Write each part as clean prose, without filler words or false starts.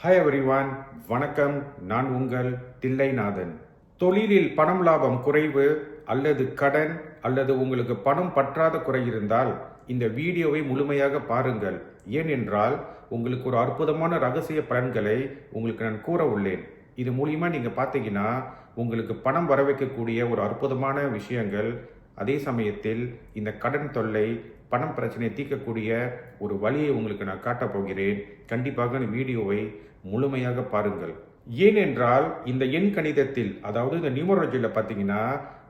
Hi everyone, வணக்கம். நான் உங்கள் தில்லைநாதன். தொழிலில் பணம் லாபம் குறைவு அல்லது கடன் அல்லது உங்களுக்கு பணம் பற்றாத குறை இருந்தால் இந்த வீடியோவை முழுமையாக பாருங்கள். ஏனென்றால் உங்களுக்கு ஒரு அற்புதமான ரகசிய பலன்களை உங்களுக்கு நான் கூற உள்ளேன். இது மூலியமா நீங்கள் பார்த்தீங்கன்னா உங்களுக்கு பணம் வர வைக்கக்கூடிய ஒரு அற்புதமான விஷயங்கள், அதே சமயத்தில் இந்த கடன் தொல்லை பணம் பிரச்சனையை தீர்க்கக்கூடிய ஒரு வழியை உங்களுக்கு நான் காட்டப் போகிறேன். கண்டிப்பாக இந்த வீடியோவை முழுமையாக பாருங்கள். ஏனென்றால் இந்த எண் கணிதத்தில், அதாவது இந்த நியூமராலஜியில் பார்த்தீங்கன்னா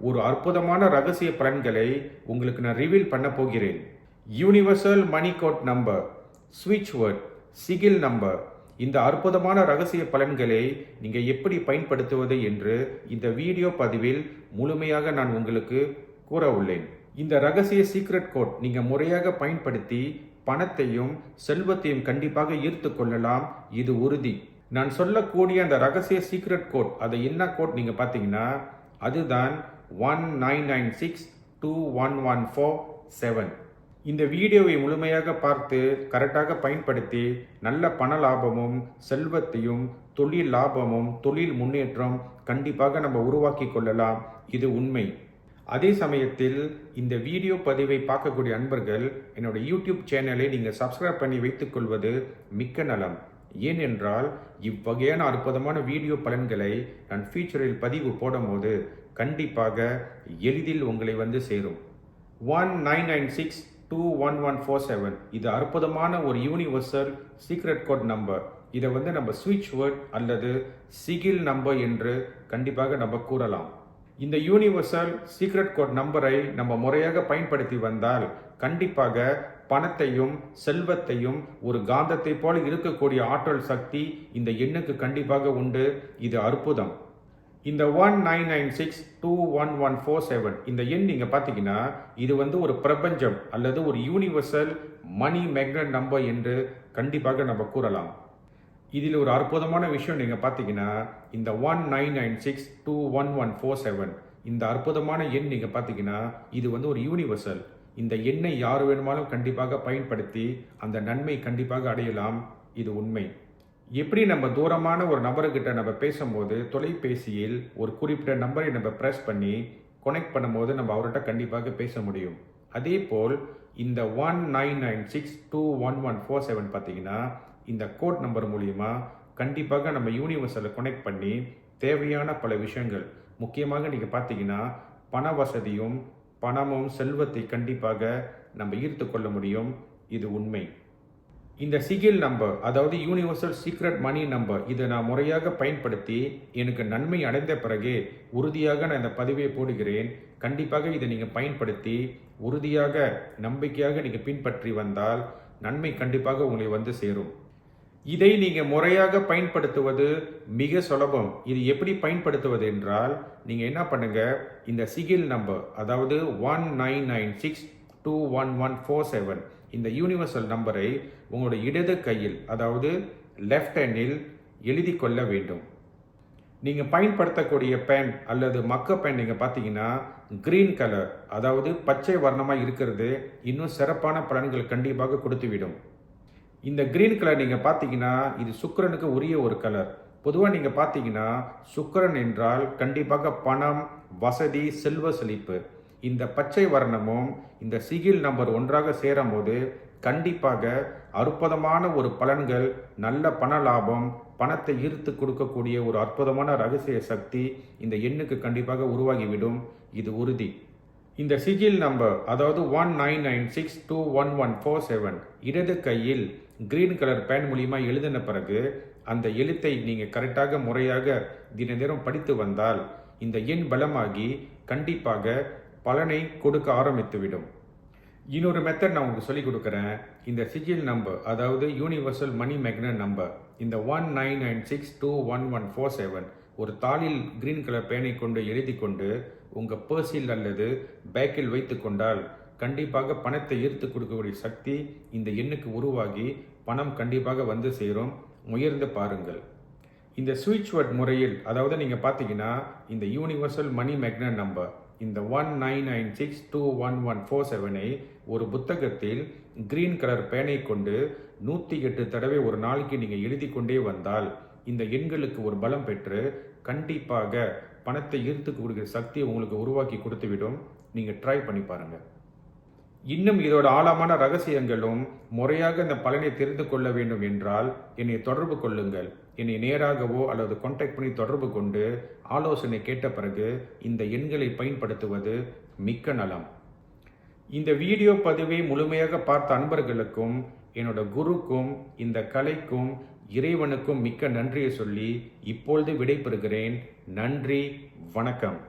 ஒரு அற்புதமான ரகசிய பலன்களை உங்களுக்கு நான் ரிவீல் பண்ண போகிறேன். யூனிவர்சல் மணி கோட் நம்பர், ஸ்விட்ச் வேர்ட், சிகில் நம்பர், இந்த அற்புதமான ரகசிய பலன்களை நீங்கள் எப்படி பயன்படுத்துவது என்று இந்த வீடியோ பதிவில் முழுமையாக நான் உங்களுக்கு கூற உள்ளேன். இந்த ரகசிய சீக்ரெட் கோட் நீங்கள் முறையாக பயன்படுத்தி பணத்தையும் செல்வத்தையும் கண்டிப்பாக ஈர்த்து கொள்ளலாம். இது உறுதி. நான் சொல்லக்கூடிய அந்த ரகசிய சீக்ரெட் கோட், அதை என்ன கோட் நீங்கள் பார்த்தீங்கன்னா அதுதான் 19962114 இந்த வீடியோவை முழுமையாக பார்த்து கரெக்டாக பயன்படுத்தி நல்ல பண லாபமும் செல்வத்தையும் தொழில் லாபமும் தொழில் முன்னேற்றம் கண்டிப்பாக நம்ம உருவாக்கி கொள்ளலாம். இது உண்மை. அதே சமயத்தில் இந்த வீடியோ பதிவை பார்க்கக்கூடிய அன்பர்கள் என்னோட யூடியூப் சேனலை நீங்கள் சப்ஸ்கிரைப் பண்ணி வைத்துக் கொள்வது மிக்க நலம். ஏனென்றால் இவ்வகையான அற்புதமான வீடியோ பலன்களை நான் ஃபியூச்சரில் பதிவு போடும்போது கண்டிப்பாக எளிதில் உங்களை வந்து சேரும். 19962114 இது அற்புதமான ஒரு யூனிவர்சல் சீக்ரெட் கோட் நம்பர். இதை வந்து நம்ம ஸ்விட்ச் வேர்ட் அல்லது சிகில் நம்பர் என்று கண்டிப்பாக நம்ம கூறலாம். இந்த யூனிவர்சல் சீக்ரெட் கோட் நம்பரை நம்ம முறையாக பயன்படுத்தி வந்தால் கண்டிப்பாக பணத்தையும் செல்வத்தையும் ஒரு காந்தத்தை போல இருக்கக்கூடிய ஆற்றல் சக்தி இந்த எண்ணுக்கு கண்டிப்பாக உண்டு. இது அற்புதம். இந்த 19962114 இந்த எண் நீங்க பார்த்தீங்கன்னா இது வந்து ஒரு பிரபஞ்சம் அல்லது ஒரு யூனிவர்சல் மணி மேக்னெட் நம்பர் என்று கண்டிப்பாக நம்ம கூறலாம். இதில் ஒரு அற்புதமான விஷயம் நீங்கள் பார்த்தீங்கன்னா இந்த 19962114 இந்த அற்புதமான எண் நீங்கள் பார்த்தீங்கன்னா இது வந்து ஒரு யூனிவர்சல். இந்த எண்ணை யார் வேணுமாலும் கண்டிப்பாக பயன்படுத்தி அந்த நன்மை கண்டிப்பாக அடையலாம். இது உண்மை. எப்படி நம்ம தூரமான ஒரு நபர்கிட்ட நம்ம பேசும்போது தொலைபேசியில் ஒரு குறிப்பிட்ட நம்பரை நம்ம ப்ரெஸ் பண்ணி கனெக்ட் பண்ணும்போது நம்ம அவர்கிட்ட கண்டிப்பாக பேச முடியும். அதே போல் இந்த 19962114 பார்த்தீங்கன்னா இந்த கோட் நம்பர் மூலிமா கண்டிப்பாக நம்ம யூனிவர்சலை கனெக்ட் பண்ணி தேவையான பல விஷயங்கள், முக்கியமாக நீங்கள் பார்த்தீங்கன்னா பண வசதியும் பணமும் செல்வத்தை கண்டிப்பாக நம்ம ஈர்த்து கொள்ள முடியும். இது உண்மை. இந்த சிகில் நம்பர், அதாவது யூனிவர்சல் சீக்ரெட் மணி நம்பர், இதை நான் முறையாக பயன்படுத்தி எனக்கு நன்மை அடைந்த பிறகு உறுதியாக நான் இந்த பதிவை போடுகிறேன். கண்டிப்பாக இதை நீங்கள் பயன்படுத்தி உறுதியாக நம்பிக்கையாக நீங்கள் பின்பற்றி வந்தால் நன்மை கண்டிப்பாக உங்களை வந்து சேரும். இதை நீங்கள் முறையாக பயன்படுத்துவது மிக சுலபம். இது எப்படி பயன்படுத்துவது என்றால் நீங்கள் என்ன பண்ணுங்க, இந்த சிகில் நம்பர், அதாவது 19962114 இந்த யூனிவர்சல் நம்பரை உங்களோட இடது கையில், அதாவது லெஃப்ட் ஹேண்டில் எழுதி கொள்ள வேண்டும். நீங்கள் பயன்படுத்தக்கூடிய பென் அல்லது மக்க பென் நீங்கள் பார்த்தீங்கன்னா கிரீன் கலர், அதாவது பச்சை வர்ணமாக இருக்கிறது இன்னும் சிறப்பான பலன்கள் கண்டிப்பாக கொடுத்துவிடும். இந்த கிரீன் கலர் நீங்கள் பார்த்தீங்கன்னா இது சுக்கிரனுக்கு உரிய ஒரு கலர். பொதுவாக நீங்கள் பார்த்தீங்கன்னா சுக்கிரன் என்றால் கண்டிப்பாக பணம், வசதி, செல்வ செழிப்பு. இந்த பச்சை வர்ணமும் இந்த சிகில் நம்பர் ஒன்றாக சேரும் போது கண்டிப்பாக அற்புதமான ஒரு பலன்கள், நல்ல பண லாபம், பணத்தை ஈர்த்து கொடுக்கக்கூடிய ஒரு அற்புதமான ரகசிய சக்தி இந்த எண்ணுக்கு கண்டிப்பாக உருவாகிவிடும். இது உறுதி. இந்த சிகில் நம்பர், அதாவது 19962114 இடது கையில் கிரீன் கலர் பேன் மூலியமா எழுதின பிறகு அந்த எழுத்தை நீங்கள் கரெக்டாக முறையாக தின நேரம் படித்து வந்தால் இந்த எண் பலமாகி கண்டிப்பாக பலனை கொடுக்க ஆரம்பித்துவிடும். இன்னொரு மெத்தட் நான் உங்களுக்கு சொல்லிக் கொடுக்குறேன். இந்த சிகில் நம்பர், அதாவது யூனிவர்சல் மணி மேக்னெட் நம்பர், இந்த 19962114 ஒரு தாளில் கிரீன் கலர் பேனை கொண்டு எழுதி கொண்டு உங்கள் பர்ஸில் அல்லது பேக்கில் வைத்து கொண்டால் கண்டிப்பாக பணத்தை ஈர்த்து கொடுக்கக்கூடிய சக்தி இந்த எண்ணுக்கு உருவாகி பணம் கண்டிப்பாக வந்து சேரும். முயர்ந்து பாருங்கள். இந்த ஸ்விட்ச் வேர்ட் முறையில், அதாவது நீங்கள் பார்த்தீங்கன்னா இந்த யூனிவர்சல் மணி மேக்னெட் நம்பர், இந்த 1996211147ஐ ஒரு புத்தகத்தில் கிரீன் கலர் பேனை கொண்டு 108 தடவை ஒரு நாளைக்கு நீங்கள் எழுதி கொண்டே வந்தால் இந்த எண்களுக்கு ஒரு பலம் பெற்று கண்டிப்பாக பணத்தை ஈர்த்து கொடுக்கிற சக்தியை உங்களுக்கு உருவாக்கி கொடுத்துவிடும். நீங்கள் ட்ரை பண்ணி பாருங்கள். இன்னும் இதோட ஆழமான ரகசியங்களும் முறையாக இந்த பலனை தெரிந்து கொள்ள வேண்டும் என்றால் என்னை தொடர்பு கொள்ளுங்கள். என்னை நேராகவோ அல்லது கான்டாக்ட் பண்ணி தொடர்பு கொண்டு ஆலோசனை கேட்ட பிறகு இந்த எண்களை பயன்படுத்துவது மிக்க நலம். இந்த வீடியோ பதிவை முழுமையாக பார்த்த அன்பர்களுக்கும் என்னோட குருக்கும் இந்த கலைக்கும் இறைவனுக்கும் மிக்க நன்றியை சொல்லி இப்பொழுது விடைபெறுகிறேன். நன்றி, வணக்கம்.